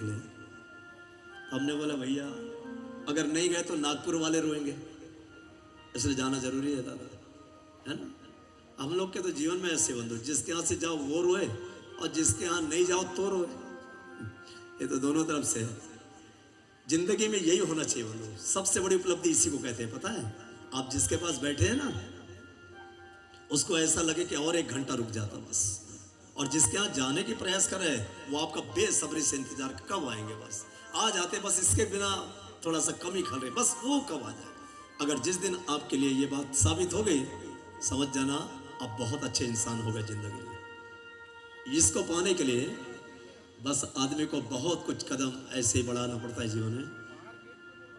निकले। हमने बोला भैया अगर नहीं गए तो नागपुर वाले रोएंगे, इसलिए जाना जरूरी है दादा, है ना। हम लोग के तो जीवन में ऐसे बंधु, जिसके यहाँ से जाओ वो रोए और जिसके यहाँ नहीं जाओ तो रोए। ये तो दोनों तरफ से है। जिंदगी में यही होना चाहिए बंधु। सबसे बड़ी उपलब्धि इसी को कहते हैं, पता है। आप जिसके पास बैठे हैं ना, उसको ऐसा लगे कि और 1 घंटा रुक जाता बस। और जिसके यहाँ जाने की प्रयास कर रहे हैं वो आपका बेसब्री से इंतजार कब आएंगे, बस आ जाते, बस इसके बिना थोड़ा सा कम ही खल रहे, बस वो कब आ जाए। अगर जिस दिन आपके लिए ये बात साबित हो गई, समझ जाना आप बहुत अच्छे इंसान हो गए जिंदगी में। इसको पाने के लिए बस आदमी को बहुत कुछ कदम ऐसे ही बढ़ाना पड़ता है जीवन में।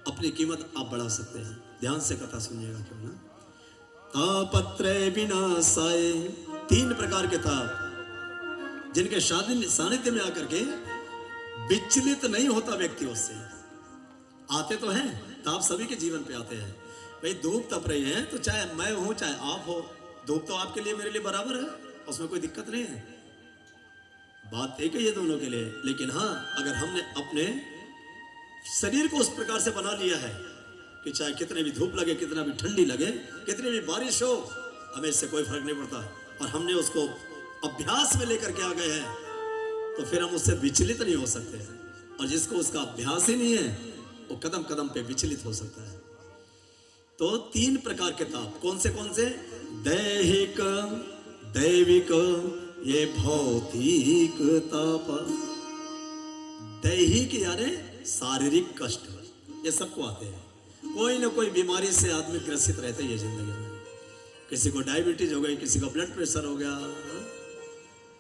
अपनी कीमत आप बढ़ा सकते हैं। ध्यान से कथा सुनिएगा क्यों ना। तापत्रय विनाशाय, 3 प्रकार के ताप जिनके सानिध्य में आकर के विचलित नहीं होता व्यक्ति उससे। आते तो हैं ताप, सभी के जीवन पे आते हैं। भाई धूप तप रही है तो चाहे मैं हूं चाहे आप हो, धूप तो आपके लिए मेरे लिए बराबर है, उसमें कोई दिक्कत नहीं है। बात एक ही है दोनों के लिए। लेकिन हाँ, अगर हमने अपने शरीर को उस प्रकार से बना लिया है कि चाहे कितने भी धूप लगे, कितना भी ठंडी लगे, कितनी भी बारिश हो, हमें इससे कोई फर्क नहीं पड़ता, और हमने उसको अभ्यास में लेकर के आ गए हैं, तो फिर हम उससे विचलित नहीं हो सकते। और जिसको उसका अभ्यास ही नहीं है वो कदम कदम पे विचलित हो सकता है। तो 3 प्रकार के ताप कौन से? दैहिक, दैविक, ये भौतिक ताप। दैहिक यानी शारीरिक कष्ट, ये सबको आते हैं। कोई ना कोई बीमारी से आदमी ग्रसित रहते हैं ये जिंदगी में। किसी को डायबिटीज हो गई, किसी को ब्लड प्रेशर हो गया,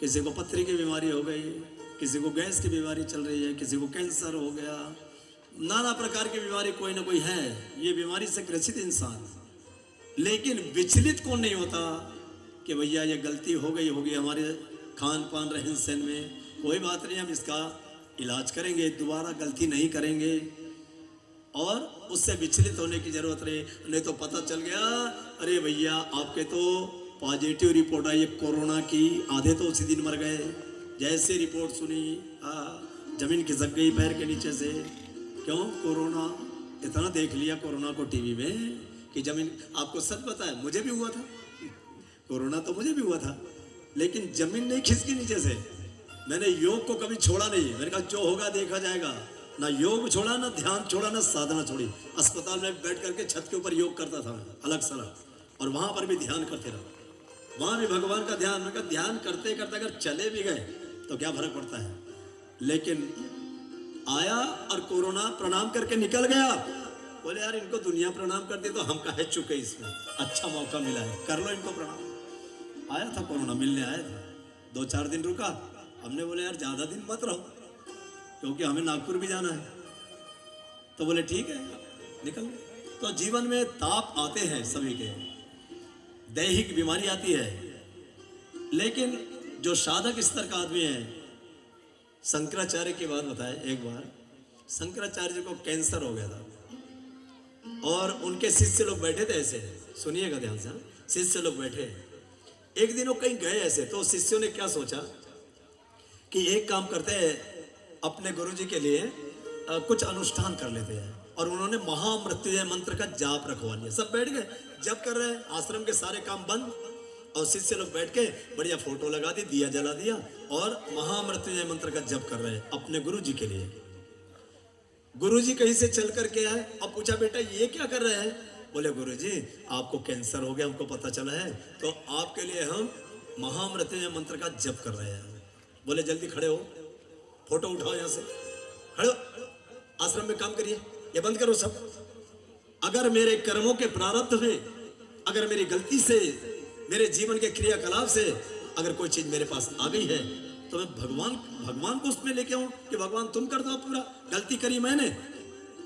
किसी को पथरी की बीमारी हो गई, किसी को गैस की बीमारी चल रही है, किसी को कैंसर हो गया, नाना प्रकार की बीमारी कोई ना कोई है। ये बीमारी से ग्रसित इंसान, लेकिन विचलित कौन नहीं होता कि भैया ये गलती हो गई होगी हमारे खान पान रहन सहन में, कोई बात नहीं, हम इसका इलाज करेंगे, दोबारा गलती नहीं करेंगे। और उससे विचलित होने की जरूरत नहीं तो पता चल गया अरे भैया आपके तो पॉजिटिव रिपोर्ट आई है कोरोना की, आधे तो उसी दिन मर गए। जैसे रिपोर्ट सुनी जमीन खिसक गई पैर के नीचे से। क्यों? कोरोना। इतना देख लिया कोरोना को टीवी में कि जमीन, आपको सच पता है मुझे भी हुआ था कोरोना, तो मुझे भी हुआ था, लेकिन जमीन नहीं खिसकी नीचे से। मैंने योग को कभी छोड़ा नहीं। मैंने कहा जो होगा देखा जाएगा। ना योग छोड़ा, ना ध्यान छोड़ा, ना साधना छोड़ी। अस्पताल में बैठ करके छत के ऊपर योग करता था मैं अलग सलग, और वहां पर भी ध्यान करते रहा, वहां भी भगवान का ध्यान। मैं ध्यान करते करते अगर चले भी गए तो क्या फर्क पड़ता है। लेकिन आया और कोरोना प्रणाम करके निकल गया। बोले यार इनको दुनिया प्रणाम कर दी तो हम कहे चुके, इसमें अच्छा मौका मिला है, कर लो इनको प्रणाम। आया था कोरोना, मिलने आया था, 2-4 दिन रुका। हमने बोले यार ज्यादा दिन मत रहो क्योंकि हमें नागपुर भी जाना है। तो बोले ठीक है निकल गए। तो जीवन में ताप आते हैं सभी के, दैहिक बीमारी आती है, लेकिन जो साधक स्तर का आदमी है, शंकराचार्य की बात बताए। एक बार शंकराचार्य को कैंसर हो गया था और उनके शिष्य लोग बैठे थे ऐसे, सुनिएगा ध्यान से, शिष्य लोग बैठे। एक दिन वो कहीं गए ऐसे, तो शिष्यों ने क्या सोचा कि एक काम करते हैं, अपने गुरुजी के लिए कुछ अनुष्ठान कर लेते हैं। और उन्होंने महामृत्युंजय मंत्र का जाप रखवा लिया। सब बैठ गए, जप कर रहे हैं, आश्रम के सारे काम बंद, और शिष्य लोग बैठ के बढ़िया फोटो लगा दी, दिया जला दिया, और महामृत्युंजय मंत्र का जप कर रहे हैं अपने गुरुजी के लिए। गुरुजी कहीं से चल करके आए और पूछा बेटा ये क्या कर रहे हैं? बोले गुरुजी आपको कैंसर हो गया, हमको पता चला है, तो आपके लिए हम महामृत्युंजय मंत्र का जप कर रहे हैं। बोले जल्दी खड़े हो, फोटो उठाओ, यहां से खड़े हो, आश्रम में काम करिए, ये बंद करो सब। अगर मेरे कर्मों के प्रारब्ध में, अगर मेरी गलती से, मेरे जीवन के क्रियाकलाप से अगर कोई चीज मेरे पास आ गई है तो मैं भगवान को उसमें लेके आऊं कि भगवान तुम कर दो पूरा, गलती करी मैंने,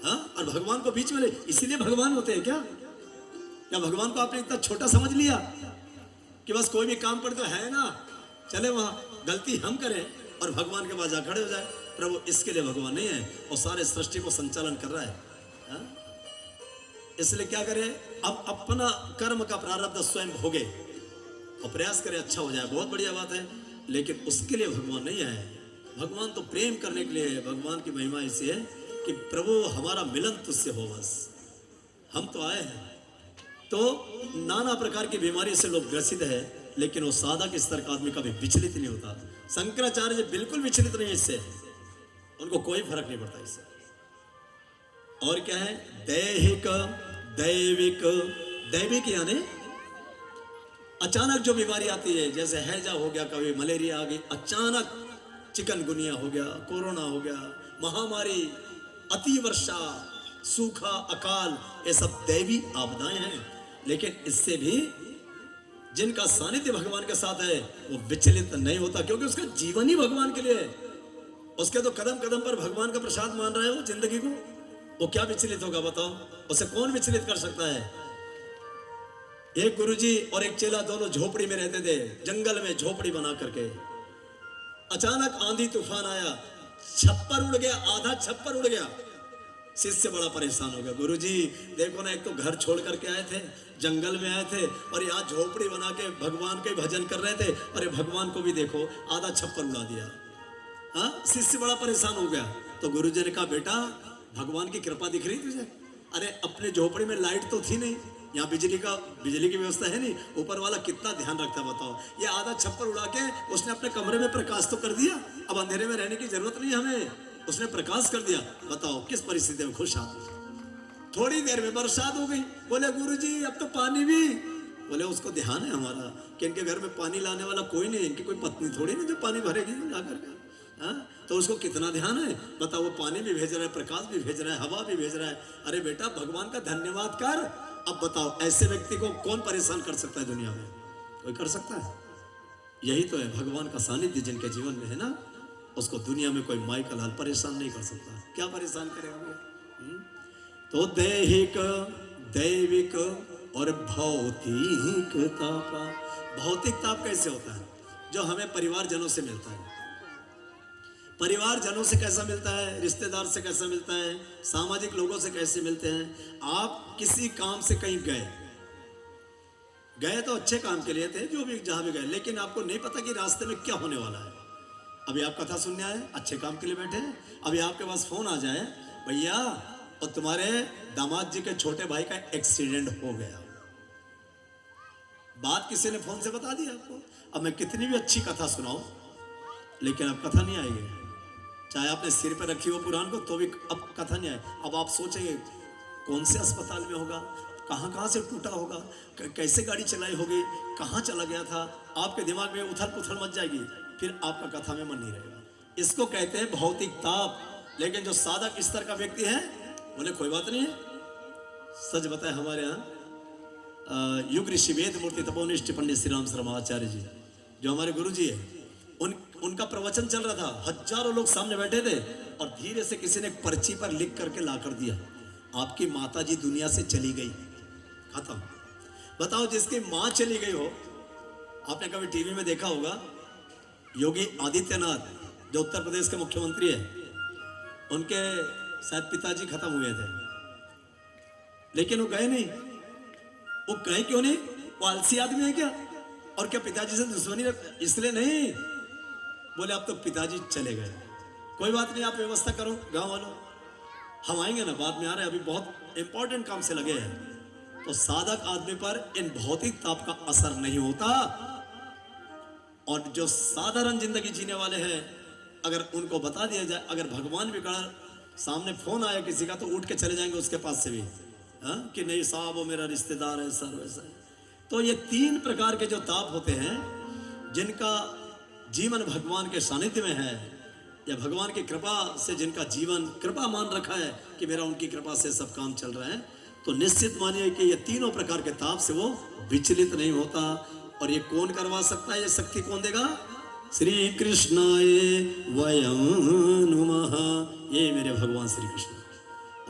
हाँ, और भगवान को बीच में ले। इसीलिए भगवान होते हैं क्या? या भगवान को आपने इतना छोटा समझ लिया कि बस कोई भी काम पड़े तो है ना, चले वहां, गलती हम करें और भगवान के पास जा खड़े हो जाए। प्रभु इसके लिए भगवान नहीं है, और सारे सृष्टि को संचालन कर रहा है, हा? इसलिए क्या करें, अब अपना कर्म का प्रारब्ध स्वयं भोगे और प्रयास करें अच्छा हो जाए, बहुत बढ़िया बात है। लेकिन उसके लिए भगवान नहीं आए, भगवान तो प्रेम करने के लिए है। भगवान की महिमा ऐसी है कि प्रभु हमारा मिलन तुझसे हो, बस हम तो आए हैं। तो नाना प्रकार की बीमारी से लोग ग्रसित है, लेकिन वो साधक स्तर का आदमी कभी विचलित नहीं होता। शंकराचार्य जी बिल्कुल विचलित नहीं है इससे, उनको कोई फर्क नहीं पड़ता इससे। और क्या है? दैहिक, दैविक। दैविक यानी अचानक जो बीमारी आती है, जैसे हैजा हो गया, कभी मलेरिया आ गई, अचानक चिकनगुनिया हो गया, कोरोना हो गया, महामारी, अति वर्षा, सूखा, अकाल, ये सब दैवी आपदाएं हैं। लेकिन इससे भी जिनका सानिध्य भगवान के साथ है वो विचलित नहीं होता, क्योंकि उसका जीवन ही भगवान के लिए है। उसके तो कदम कदम पर भगवान का प्रसाद मान रहा है वो जिंदगी को, वो क्या विचलित होगा बताओ? उसे कौन विचलित कर सकता है? एक गुरुजी और एक चेला दोनों झोपड़ी में रहते थे, जंगल में झोपड़ी बना करके। अचानक आंधी तूफान आया, छप्पर उड़ गया, आधा छप्पर उड़ गया। शिष्य बड़ा परेशान हो गया, गुरुजी देखो ना, एक तो घर छोड़ करके आए थे, जंगल में आए थे, और यहाँ झोपड़ी बना के भगवान के भजन कर रहे थे, अरे भगवान को भी देखो आधा छप्पर उड़ा दिया। हाँ, शिष्य बड़ा परेशान हो गया। तो गुरुजी ने कहा, बेटा भगवान की कृपा दिख रही तुझे? अरे अपने झोपड़ी में लाइट तो थी नहीं, यहाँ बिजली की व्यवस्था है नहीं, ऊपर वाला कितना ध्यान रखता बताओ। ये आधा छप्पर उड़ा के उसने अपने कमरे में प्रकाश तो कर दिया, अब अंधेरे में रहने की जरूरत नहीं हमें, उसने प्रकाश कर दिया। बताओ किस परिस्थिति में खुश आप? थोड़ी देर में बरसात हो गई। बोले गुरुजी अब तो पानी भी। बोले उसको ध्यान है हमारा कि इनके घर में पानी लाने वाला कोई नहीं, इनकी कोई पत्नी थोड़ी नहीं जो पानी भरेगी ला करके। हाँ, तो उसको कितना ध्यान है बताओ। वो पानी भी भेज रहा है, प्रकाश भी भेज रहा है, हवा भी भेज रहा है। अरे बेटा भगवान का धन्यवाद कर। अब बताओ ऐसे व्यक्ति को कौन परेशान कर सकता है दुनिया में? कोई कर सकता है? यही तो है भगवान का सानिध्य जिनके जीवन में है ना, उसको दुनिया में कोई माई का लाल परेशान नहीं कर सकता। क्या परेशान करेगा? तो दैहिक, दैविक और भौतिक ताप। भौतिक ताप कैसे होता है? जो हमें परिवारजनों से मिलता है। परिवारजनों से कैसा मिलता है? रिश्तेदार से कैसा मिलता है? सामाजिक लोगों से कैसे मिलते हैं? आप किसी काम से कहीं गए तो अच्छे काम के लिए थे, जो भी जहां भी गए, लेकिन आपको नहीं पता कि रास्ते में क्या होने वाला है। अभी आप कथा सुनने आए, अच्छे काम के लिए बैठे हैं, अभी आपके पास फोन आ जाए, भैया और तुम्हारे दामाद जी के छोटे भाई का एक्सीडेंट हो गया। बात किसी ने फोन से बता दी आपको। अब मैं कितनी भी अच्छी कथा सुनाऊं, लेकिन अब कथा नहीं आएगी। चाहे आपने सिर पे रखी हो पुराण को, तो भी अब कथा नहीं आए। अब आप सोचेंगे कौन से अस्पताल में होगा, कहाँ से टूटा होगा, कैसे गाड़ी चलाई होगी, कहाँ चला गया था, आपके दिमाग में उथल पुथल मच जाएगी, फिर आपका कथा में मन नहीं रहेगा। इसको कहते हैं भौतिक ताप। लेकिन जो साधक स्तर का व्यक्ति है, बोले कोई बात नहीं है। सच बताए, हमारे यहाँ युग ऋषि वेद मूर्ति तपोनिष्ठ पंडित श्री राम शर्माचार्य जी, जो हमारे गुरु जी है, उनका प्रवचन चल रहा था, हजारों लोग सामने बैठे थे, और धीरे से किसी ने पर्ची पर लिख करके ला कर दिया, आपकी माता जी दुनिया से चली गई, खत्म। बताओ, जिसकी मां चली गई हो, आपने कभी टीवी में देखा होगा, योगी आदित्यनाथ जो उत्तर प्रदेश के मुख्यमंत्री है, उनके शायद पिताजी खत्म हुए थे, लेकिन वो गए नहीं। वो गए क्यों नहीं? वो आलसी आदमी है क्या? और क्या पिताजी से दुश्मनी इसलिए नहीं? बोले अब तो पिताजी चले गए, कोई बात नहीं, आप व्यवस्था करो गांव वालों, हम आएंगे ना, बाद में आ रहे हैं, अभी बहुत इंपॉर्टेंट काम से लगे हैं। तो साधक आदमी पर इन भौतिक ताप का असर नहीं होता। और जो साधारण जिंदगी जीने वाले हैं, अगर उनको बता दिया जाए, अगर भगवान भी कर सामने फोन आया किसी का, तो उठ के चले जाएंगे उसके पास से भी, कि नहीं साहब वो मेरा रिश्तेदार है, सर वैसा है। तो ये 3 प्रकार के जो ताप होते हैं, जिनका जीवन भगवान के सानिध्य में है, या भगवान की कृपा से जिनका जीवन कृपा मान रखा है कि मेरा उनकी कृपा से सब काम चल रहा है, तो निश्चित मानिए कि ये 3 प्रकार के ताप से वो विचलित नहीं होता। और ये कौन करवा सकता है? ये शक्ति कौन देगा? श्री कृष्णाय वयं नमः, ये मेरे भगवान श्री कृष्ण।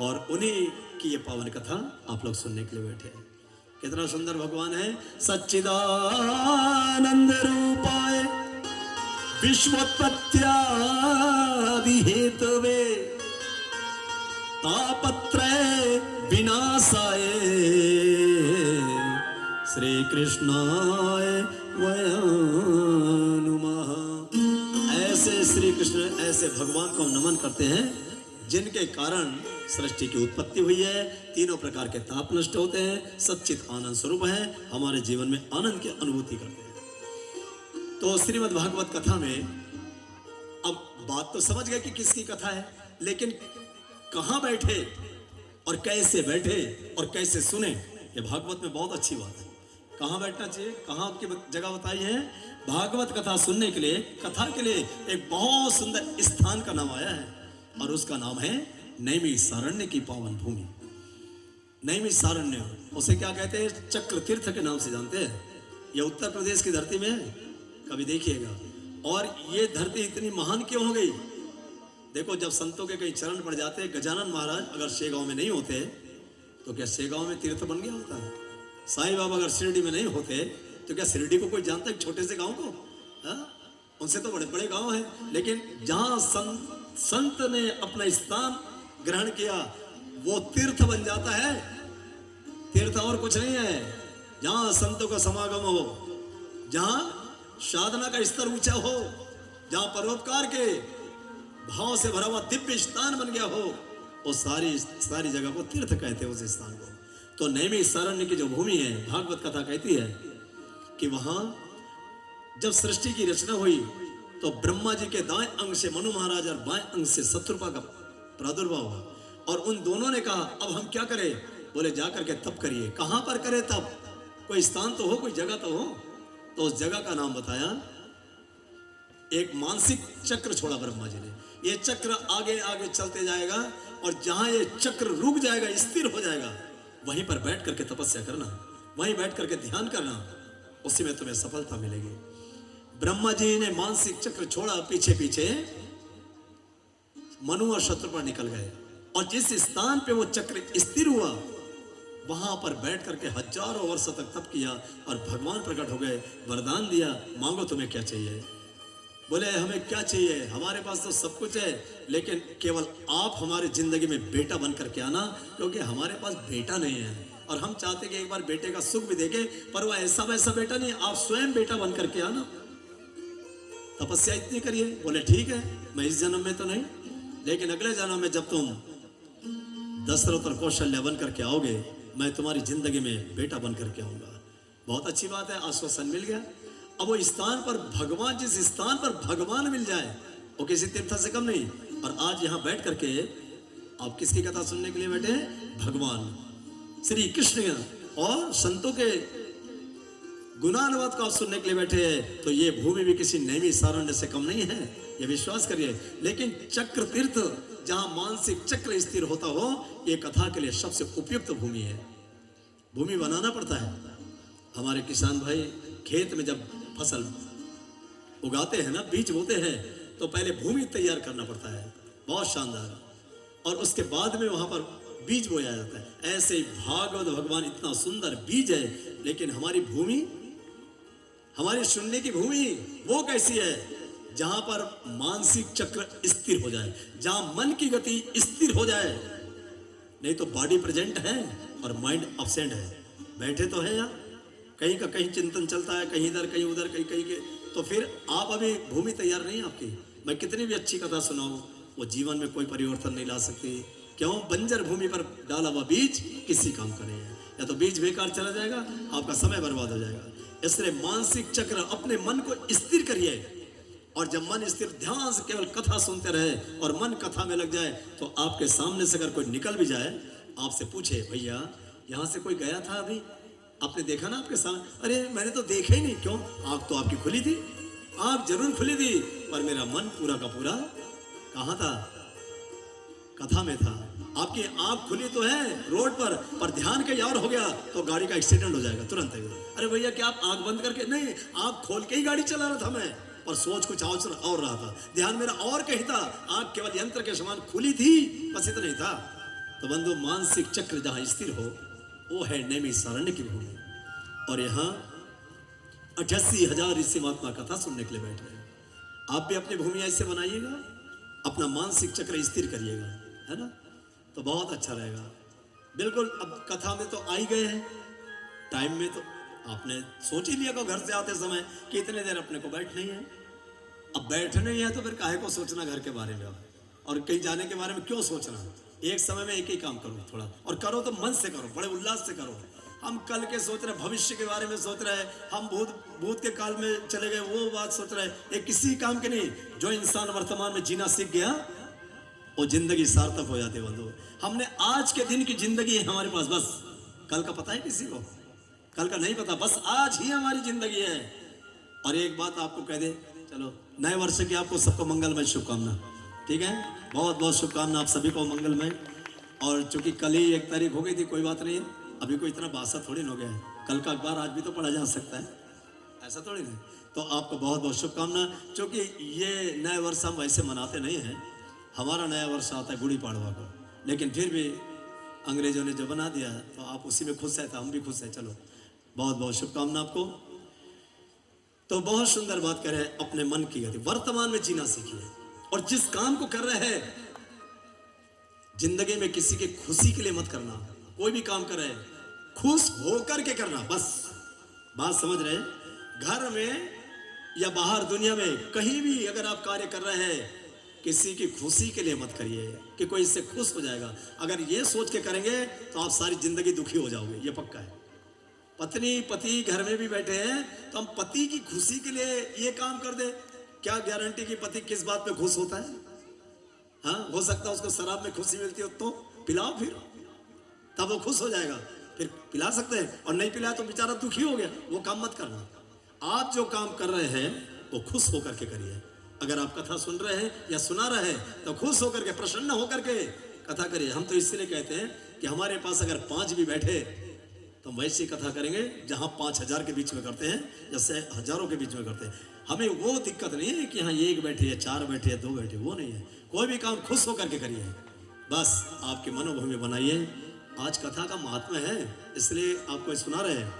और उन्हीं की ये पावन कथा आप लोग सुनने के लिए बैठे हैं। कितना सुंदर भगवान है। सच्चिदानंद रूपाय विश्वोत्पत्त्यादि हेतवे तापत्रय विनाशाय श्री कृष्णाय वयं नमः। ऐसे श्री कृष्ण ऐसे भगवान को हम नमन करते हैं जिनके कारण सृष्टि की उत्पत्ति हुई है, तीनों प्रकार के ताप नष्ट होते हैं, सच्चित आनंद स्वरूप है, हमारे जीवन में आनंद की अनुभूति करते हैं। तो श्रीमद् भागवत कथा में अब बात तो समझ गए कि किसकी कथा है, लेकिन कहां बैठे और कैसे बैठे और कैसे सुने, ये भागवत में बहुत अच्छी बात है। कहां बैठना चाहिए, कहां की जगह बताई है। भागवत कथा सुनने के लिए, कथा के लिए एक बहुत सुंदर स्थान का नाम आया है और उसका नाम है नैमिषारण्य की पावन भूमि। नैमिषारण्य, उसे क्या कहते हैं, चक्र तीर्थ के नाम से जानते हैं। यह उत्तर प्रदेश की धरती में है, कभी देखिएगा। और ये धरती इतनी महान क्यों हो गई? देखो, जब संतों के कहीं चरण पड़ जाते हैं, गजानन महाराज अगर शेगांव में नहीं होते तो क्या शेगांव में तीर्थ बन गया होता है? साईं बाबा अगर शिरडी में नहीं होते तो क्या शिरडी को कोई जानता है, छोटे से गांव को? उनसे तो बड़े बड़े गांव हैं, लेकिन जहां संत ने अपना स्थान ग्रहण किया वो तीर्थ बन जाता है। तीर्थ और कुछ नहीं है। जहां संतों का समागम हो, जहां साधना का स्तर ऊंचा हो, जहां परोपकार के भाव से भरा हुआ दिव्य स्थान बन गया हो, वो सारी जगह को तीर्थ कहते हैं उस स्थान को। तो नैमिषारण्य की जो भूमि है, भागवत कथा कहती है कि वहां जब सृष्टि की रचना हुई तो ब्रह्मा जी के दाएं अंग से मनु महाराज और बाएं अंग से शत्रुपा का प्रादुर्भाव हुआ और उन दोनों ने कहा अब हम क्या करें? बोले जाकर के तप करिए। कहां पर करें तप? कोई स्थान तो हो, कोई जगह तो हो। तो उस जगह का नाम बताया, एक मानसिक चक्र छोड़ा ब्रह्मा जी ने। ये चक्र आगे आगे चलते जाएगा और जहां ये चक्र रुक जाएगा, स्थिर हो जाएगा, वहीं पर बैठ करके तपस्या करना, वहीं बैठ करके ध्यान करना, उसी में तुम्हें सफलता मिलेगी। ब्रह्मा जी ने मानसिक चक्र छोड़ा, पीछे पीछे मनु और शत्रुपा निकल गए और जिस स्थान पे वो चक्र स्थिर हुआ वहां पर बैठ करके हजारों वर्ष तक तप किया और भगवान प्रकट हो गए, वरदान दिया, मांगो तुम्हें क्या चाहिए। बोले हमें क्या चाहिए, हमारे पास तो सब कुछ है, लेकिन केवल आप हमारी जिंदगी में बेटा बन करके आना, क्योंकि हमारे पास बेटा नहीं है और हम चाहते कि एक बार बेटे का सुख भी देखे, पर वो ऐसा वैसा बेटा नहीं, आप स्वयं बेटा बन करके आना, तपस्या इतनी करिए। बोले ठीक है, मैं इस जन्म में तो नहीं, लेकिन अगले जन्म में जब तुम दशरथ और कौशल्या बन करके आओगे, मैं तुम्हारी जिंदगी में बेटा बन करके आऊंगा। बहुत अच्छी बात है, आश्वासन मिल गया। अब वो स्थान पर भगवान, जिस स्थान पर भगवान मिल जाए वो किसी तीर्थ से कम नहीं। और आज यहाँ बैठ करके आप किसकी कथा सुनने के लिए बैठे हैं? भगवान श्री कृष्ण और संतों के गुणानुवाद को आप सुनने के लिए बैठे हैं। तो ये भूमि भी किसी नैमिषारण्य से कम नहीं है, ये विश्वास करिए। लेकिन चक्र तीर्थ, जहां मानसिक चक्र स्थिर होता हो, ये कथा के लिए सबसे उपयुक्त भूमि है। भूमि बनाना पड़ता है। हमारे किसान भाई खेत में जब फसल उगाते हैं ना, बीज बोते हैं, तो पहले भूमि तैयार करना पड़ता है, बहुत शानदार, और उसके बाद में वहां पर बीज बोया जाता है। ऐसे ही भागवत भगवान इतना सुंदर बीज है, लेकिन हमारी भूमि, हमारी सुनने की भूमि वो कैसी है? जहां पर मानसिक चक्र स्थिर हो जाए, जहां मन की गति स्थिर हो जाए। नहीं तो बॉडी प्रेजेंट है और माइंड अब्सेंट है, बैठे तो है यार, कहीं का कहीं चिंतन चलता है, कहीं इधर कहीं उधर, कहीं कहीं के, तो फिर आप अभी भूमि तैयार नहीं आपकी। मैं कितनी भी अच्छी कथा सुनाऊं, वो जीवन में कोई परिवर्तन नहीं ला सकती। क्यों? बंजर भूमि पर डाला हुआ बीज किसी काम का नहीं है, या तो बीज बेकार चला जाएगा, आपका समय बर्बाद हो जाएगा। इसलिए मानसिक चक्र, अपने मन को स्थिर करिए, और जब मन स्थिर, ध्यान से केवल कथा सुनते रहे और मन कथा में लग जाए, तो आपके सामने से अगर कोई निकल भी जाए, आपसे पूछे भैया यहाँ से कोई गया था अभी, आपने देखा ना आपके सामने? अरे मैंने तो देखा ही नहीं। क्यों? आंख तो आपकी खुली थी, आंख जरूर खुली थी, पर मेरा मन पूरा का पूरा कहाँ था? कथा में था। आपकी आंख खुली तो है रोड पर ध्यान कहीं और हो गया तो गाड़ी का एक्सीडेंट हो जाएगा तुरंत। अरे भैया क्या आप आंख बंद करके? नहीं, आंख खोल के ही गाड़ी चला रहा था मैं, और सोच कुछ और रहा था, ध्यान मेरा और कहीं था। आंख केवल यंत्र के समान खुली थी, बस इतना ही था। तो बंधु, मानसिक चक्र जहां स्थिर हो, वो है नैमिषारण्य की भूमि। और यहाँ 88,000 ऋषि महात्मा कथा सुनने के लिए बैठ रहे हैं। आप भी अपनी भूमि ऐसे बनाइएगा, अपना मानसिक चक्र स्थिर करिएगा, है ना, तो बहुत अच्छा रहेगा। बिल्कुल। अब कथा में तो आ ही गए हैं, टाइम में तो आपने सोच ही लिया को घर से आते समय कि इतने देर अपने को बैठ नहीं है, अब बैठने ही है तो फिर काहे को सोचना घर के बारे में, और कहीं जाने के बारे में क्यों सोचना। एक समय में एक ही काम करो थोड़ा, और करो तो मन से करो, बड़े उल्लास से करो। हम कल के सोच रहे, भविष्य के बारे में सोच रहे हैं, हम भूत के काल में चले गए, वो बात सोच रहे हैं। ये किसी काम के नहीं। जो इंसान वर्तमान में जीना सीख गया वो जिंदगी सार्थक हो जाती है बंधु। हमने आज के दिन की जिंदगी है हमारे पास, बस कल का पता है किसी को? कल का नहीं पता, बस आज ही हमारी जिंदगी है। और एक बात आपको कह दे, चलो नए वर्ष की आपको सबको मंगलमय शुभकामना, ठीक है? बहुत बहुत शुभकामना आप सभी को मंगलमय। और चूंकि कल ही 1 तारीख हो गई थी, कोई बात नहीं, अभी कोई इतना बासा थोड़ी हो गया है। कल का अखबार आज भी तो पढ़ा जा सकता है, ऐसा थोड़ी नहीं। तो आपको बहुत बहुत शुभकामना। चूंकि ये नए वर्ष हम वैसे मनाते नहीं हैं, हमारा नया वर्ष आता है गुड़ी पाड़वा को, लेकिन फिर भी अंग्रेजों ने जो बना दिया तो आप उसी में खुश है, तो हम भी खुश हैं। चलो बहुत बहुत शुभकामना आपको। तो बहुत सुंदर बात करें, अपने मन की गति, वर्तमान में जीना सीखिए। और जिस काम को कर रहे हैं जिंदगी में किसी की खुशी के लिए मत करना। कोई भी काम कर रहे हैं खुश होकर के करना, बस। बात समझ रहे? घर में या बाहर दुनिया में कहीं भी अगर आप कार्य कर रहे हैं, किसी की खुशी के लिए मत करिए कि कोई इससे खुश हो जाएगा। अगर ये सोच के करेंगे तो आप सारी जिंदगी दुखी हो जाओगे, ये पक्का है। पत्नी पति घर में भी बैठे हैं तो हम पति की खुशी के लिए ये काम कर दे, क्या गारंटी कि पति किस बात में खुश होता है? हाँ, हो सकता है उसको शराब में खुशी मिलती हो तो पिलाओ, फिर तब वो खुश हो जाएगा, फिर पिला सकते हैं। और नहीं पिलाया तो बेचारा दुखी हो गया, वो काम मत करना। आप जो काम कर रहे हैं वो खुश होकर के करिए। अगर आप कथा सुन रहे हैं या सुना रहे हैं तो खुश होकर के, प्रसन्न होकर के कथा करिए। हम तो इसलिए कहते हैं कि हमारे पास अगर 5 भी बैठे तो वैसी कथा करेंगे जहां 5000 के बीच में करते हैं, जैसे हजारों के बीच में करते हैं। हमें वो दिक्कत नहीं है कि हाँ 1 बैठे या 4 बैठे या 2 बैठे, वो नहीं है। कोई भी काम खुश होकर के करिए, बस आपकी मनोभूमि बनाइए। आज कथा का महात्मा है इसलिए आपको सुना रहे हैं।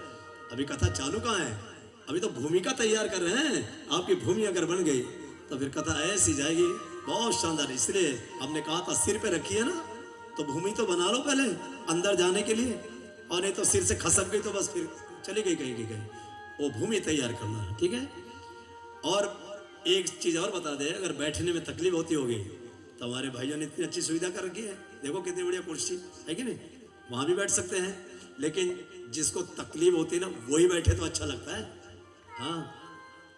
अभी कथा चालू कहाँ है, अभी तो भूमिका तैयार कर रहे हैं। आपकी भूमि अगर बन गई तो फिर कथा ऐसी जाएगी, बहुत शानदार। इसलिए हमने कहा था सिर पे रखिए ना, तो भूमि तो बना लो पहले अंदर जाने के लिए, और नहीं तो सिर से खसक गई तो बस फिर चली गई कहीं की कहीं। वो भूमि तैयार करना है, ठीक है? और एक चीज और बता दे, अगर बैठने में तकलीफ होती होगी तो हमारे भाइयों ने इतनी अच्छी सुविधा कर रखी है। देखो कितनी बढ़िया कुर्सी है कि नहीं, वहां भी बैठ सकते हैं। लेकिन जिसको तकलीफ होती है ना वही बैठे तो अच्छा लगता है। हाँ,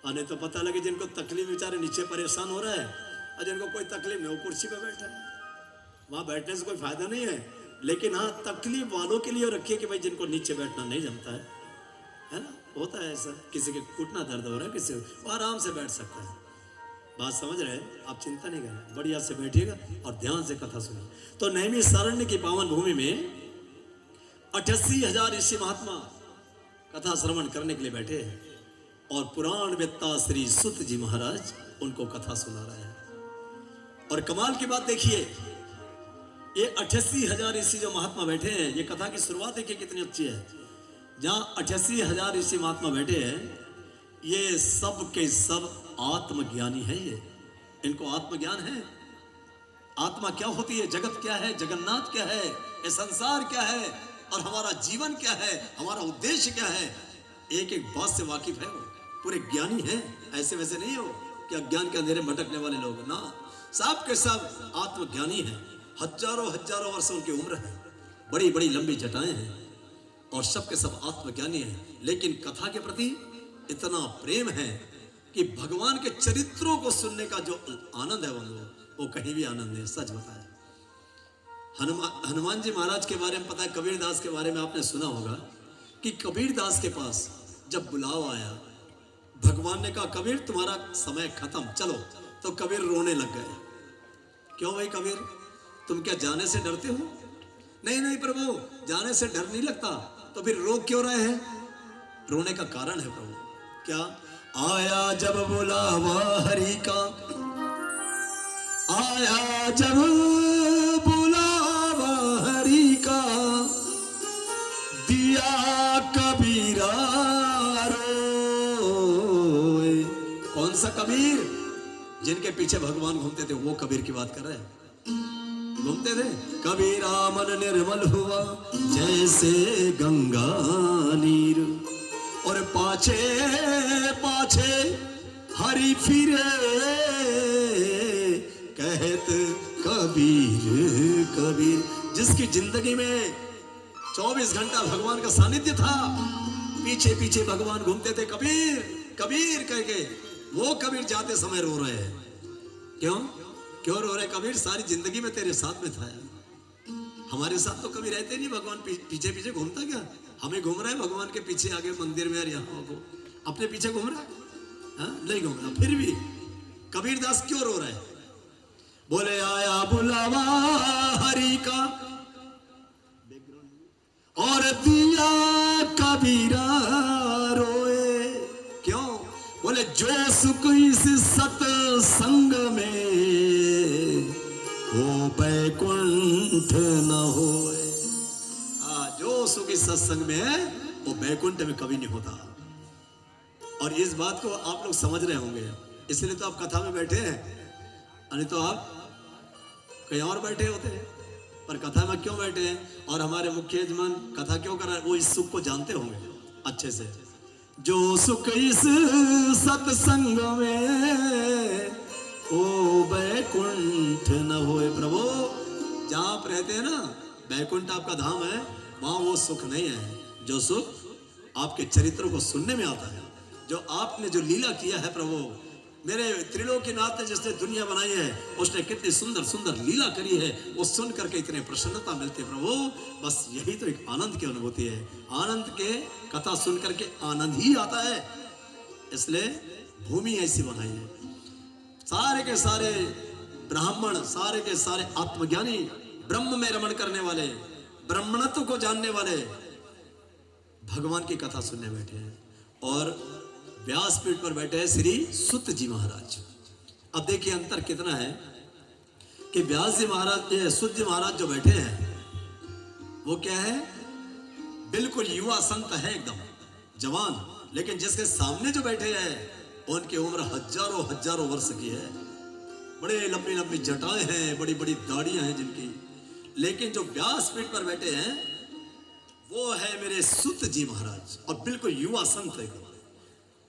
और तो पता लगे जिनको तकलीफ, बेचारे नीचे परेशान हो रहा है, और जिनको कोई तकलीफ नहीं वो कुर्सी पे बैठा है, वहां बैठने से कोई फायदा नहीं है। लेकिन हाँ, तकलीफ वालों के लिए रखिए कि भाई जिनको नीचे बैठना नहीं जमता है ना, होता है ऐसा। किसी के घुटना दर्द हो रहा है, किसी को आराम से बैठ सकता है। बात समझ रहे हैं? आप चिंता नहीं करें, बढ़िया से बैठिएगा और ध्यान से कथा सुनिए। तो नैमिषारण्य की पावन भूमि में 88,000 ऋषि महात्मा कथा श्रवण करने के लिए बैठे हैं, और पुराण वेत्ता श्री सुत जी महाराज उनको कथा सुना रहे हैं। और कमाल की बात देखिए, ये 88,000 ऋषि जो महात्मा बैठे हैं, ये कथा की शुरुआत देखिए कितनी अच्छी है। जहाँ 88,000 ऋषि महात्मा बैठे हैं, ये सब के सब आत्मज्ञानी है। ये इनको आत्मज्ञान है। आत्मा क्या होती है, जगत क्या है, जगन्नाथ क्या है, ये संसार क्या है, और हमारा जीवन क्या है, हमारा उद्देश्य क्या है, एक एक बात से वाकिफ है। वो पूरे ज्ञानी है, ऐसे वैसे नहीं हो कि अज्ञान के अंधेरे भटकने वाले लोग ना, सब के सब आत्मज्ञानी है। हजारों हजारों वर्ष उनकी उम्र है, बड़ी बड़ी लंबी जटाएं हैं, और सब के सब आत्मज्ञानी है। लेकिन कथा के प्रति इतना प्रेम है कि भगवान के चरित्रों को सुनने का जो आनंद है वो कहीं भी आनंद नहीं। सच बताए, हनुमान जी महाराज के बारे में पता है, कबीरदास के बारे में आपने सुना होगा कि कबीरदास के पास जब बुलावा आया, भगवान ने कहा कबीर तुम्हारा समय खत्म, चलो। तो कबीर रोने लग गए। क्यों भाई कबीर, तुम क्या जाने से डरते हो? नहीं नहीं प्रभु, जाने से डर नहीं लगता। तो फिर रो क्यों रहे हैं? रोने का कारण है प्रभु, क्या? आया जब बुलावा हरि का, आया जब बुलावा हरि का, दिया कबीरा रोए। कौन सा कबीर? जिनके पीछे भगवान घूमते थे वो कबीर की बात कर रहे हैं। घूमते थे, कबीरा मन निर्मल हुआ जैसे गंगा नीर, और पाछे पाछे हरि फिरे कहत कबीर कबीर। जिसकी जिंदगी में 24 घंटा भगवान का सानिध्य था, पीछे पीछे भगवान घूमते थे, कबीर कबीर कह के, वो कबीर जाते समय रो रहे हैं। क्यों क्यों रो रहे कबीर? सारी जिंदगी में तेरे साथ में था यार। हमारे साथ तो कभी रहते नहीं, भगवान पीछे पीछे घूमता क्या? हमें घूम रहा है भगवान के पीछे, आगे मंदिर में, यहाँ को अपने पीछे घूम रहा है? हाँ? नहीं घूम रहा। फिर भी कबीरदास क्यों रो रहे? बोले आया बुलावा हरि का और दिया कबीरा रोए। क्यों? बोले जो सुख इस सत्संग में वो बैकुंठ न होए। जो सुख इस सत्संग में है वो बैकुंठ में कभी नहीं होता। और इस बात को आप लोग समझ रहे होंगे, इसलिए तो आप कथा में बैठे हैं, नहीं तो आप कहीं और बैठे होते हैं। पर कथा में क्यों बैठे हैं? और हमारे मुख्य यजमान कथा क्यों कर रहे हैं? वो इस सुख को जानते होंगे अच्छे से। जो सुख इस सत्संग में ओ बैकुंठ न होए। प्रभु जहां आप रहते हैं ना, बैकुंठ आपका धाम है, वहां वो सुख नहीं है। जो सुख आपके चरित्र को सुनने में आता है, जो आपने जो लीला किया है प्रभु, मेरे त्रिलोकीनाथ ने जिसने दुनिया बनाई है, उसने कितनी सुंदर सुंदर लीला करी है, वो सुन करके इतने प्रसन्नता मिलती है प्रभु। बस यही तो एक आनंद की अनुभूति है। आनंद के कथा सुन करके आनंद ही आता है। इसलिए भूमि ऐसी बनाई है। सारे के सारे ब्राह्मण, सारे के सारे आत्मज्ञानी, ब्रह्म में रमण करने वाले, ब्रह्मणत्व को जानने वाले भगवान की कथा सुनने बैठे हैं। और व्यासपीठ पर बैठे हैं श्री सुत जी महाराज। अब देखिए अंतर कितना है कि व्यास जी महाराज, सुत जी महाराज जो बैठे हैं वो क्या है? बिल्कुल युवा संत है, एकदम जवान। लेकिन जिसके सामने जो बैठे हैं उनकी उम्र हजारों हजारों वर्ष की है। बड़े लंबी लंबी जटाएं हैं, बड़ी बड़ी दाढ़ियां हैं जिनकी। लेकिन जो व्यासपीठ पर बैठे हैं वो है मेरे सुत जी महाराज, और बिल्कुल युवा संत है।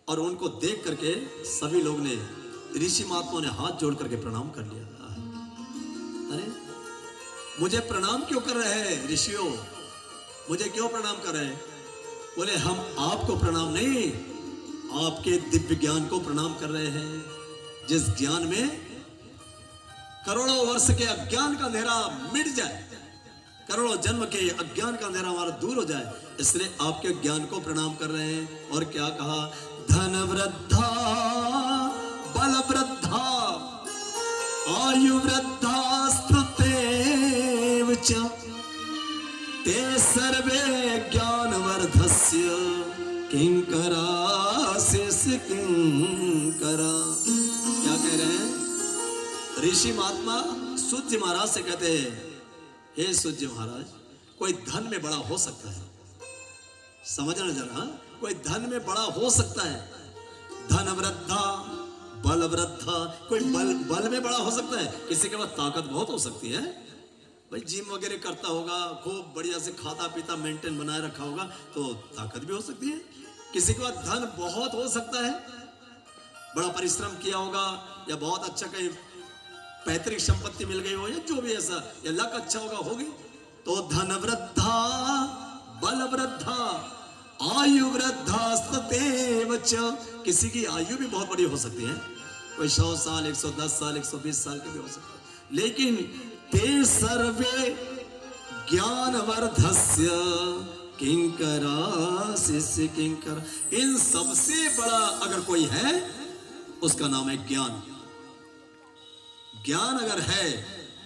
और उनको देख करके सभी लोग ने, ऋषि महात्मा ने हाथ जोड़ करके प्रणाम कर लिया। अरे मुझे प्रणाम क्यों कर रहे हैं ऋषियों? मुझे क्यों प्रणाम कर रहे हैं? बोले हम आपको प्रणाम नहीं, आपके दिव्य ज्ञान को प्रणाम कर रहे हैं, जिस ज्ञान में करोड़ों वर्ष के अज्ञान का अंधेरा मिट जाए, करोड़ों जन्म के अज्ञान का अंधेरा हमारा दूर हो जाए, इसलिए आपके ज्ञान को प्रणाम कर रहे हैं। और क्या कहा? धन वृद्धा बल वृद्धा आयु वृद्धा स्तुतेव च ते सर्वे ज्ञानवर्धस्य किंकरास्य किंकरा। क्या कह रहे हैं? ऋषि महात्मा सूत जी महाराज से कहते हैं, हे सूत जी महाराज, कोई धन में बड़ा हो सकता है, समझना जरा, कोई धन में बड़ा हो सकता है, धन वृद्धा बल वृद्धा, कोई बल में बड़ा हो सकता है, किसी के पास ताकत बहुत हो सकती है, भाई जिम वगैरह करता होगा, खूब बढ़िया से खाता पीता मेंटेन बनाए रखा होगा तो ताकत भी हो सकती है। किसी के पास धन बहुत हो सकता है, बड़ा परिश्रम किया होगा, या बहुत अच्छा कहीं पैतृक संपत्ति मिल गई हो, या जो भी ऐसा, या लक अच्छा होगा, होगी। तो धन वृद्धा बल वृद्धा आयु वृद्धा स्ततेव च, किसी की आयु भी बहुत बड़ी हो सकती है, कोई 100 साल 110 साल 120 साल की भी हो सकती है। लेकिन ते सर्वे ज्ञानवर्धस्य किंकरास्य किंकर, इन सबसे बड़ा अगर कोई है उसका नाम है ज्ञान। ज्ञान अगर है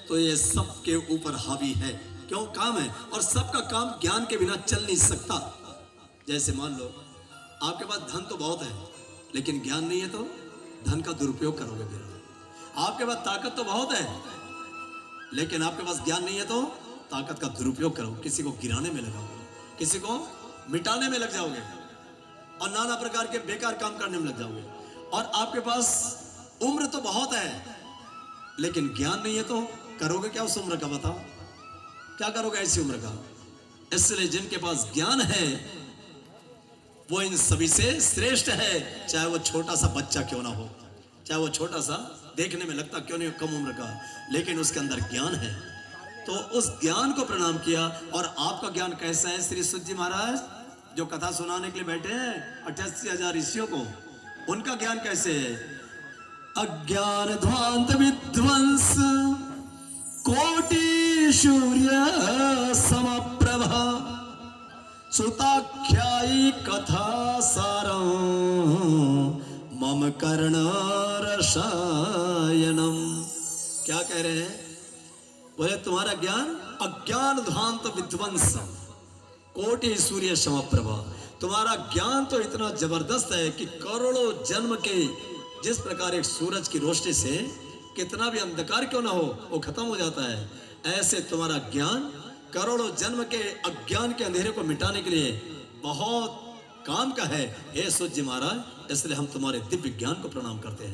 तो ये सबके ऊपर हावी है। क्यों? काम है, और सबका काम ज्ञान के बिना चल नहीं सकता। जैसे मान लो आपके पास धन तो बहुत है लेकिन ज्ञान नहीं है तो धन का दुरुपयोग करोगे फिर। आपके पास ताकत तो बहुत है लेकिन आपके पास ज्ञान नहीं है तो ताकत का दुरुपयोग करोगे, किसी को गिराने में लगाओगे, किसी को मिटाने में लग जाओगे, और नाना प्रकार के बेकार काम करने में लग जाओगे। और आपके पास उम्र तो बहुत है लेकिन ज्ञान नहीं है तो करोगे क्या उस उम्र का? बताओ क्या करोगे ऐसी उम्र का? इसलिए जिनके पास ज्ञान है वो इन सभी से श्रेष्ठ है, चाहे वो छोटा सा बच्चा क्यों ना हो, चाहे वो छोटा सा देखने में लगता क्यों नहीं हो, कम उम्र का, लेकिन उसके अंदर ज्ञान है। तो उस ज्ञान को प्रणाम किया। और आपका ज्ञान कैसा है श्री सुत जी महाराज जो कथा सुनाने के लिए बैठे हैं 88,000 ऋषियों को, उनका ज्ञान कैसे है? अज्ञान ध्वांत विध्वंस कोटि सूर्य समप्रभा सुताख्यायी कथा सारं मम कर्ण रसायनम। क्या कह रहे हैं? बोले तुम्हारा ज्ञान अज्ञान ध्वांत विध्वंस कोटि सूर्य समप्रभा। तुम्हारा ज्ञान तो इतना जबरदस्त है कि करोड़ों जन्म के जिस प्रकार एक सूरज की रोशनी से कितना भी अंधकार क्यों ना हो वो खत्म हो जाता है, ऐसे तुम्हारा ज्ञान करोड़ों जन्म के अज्ञान के अंधेरे को मिटाने के लिए बहुत काम का है। हे सूत जी महाराज, इसलिए हम तुम्हारे दिव्य ज्ञान को प्रणाम करते हैं।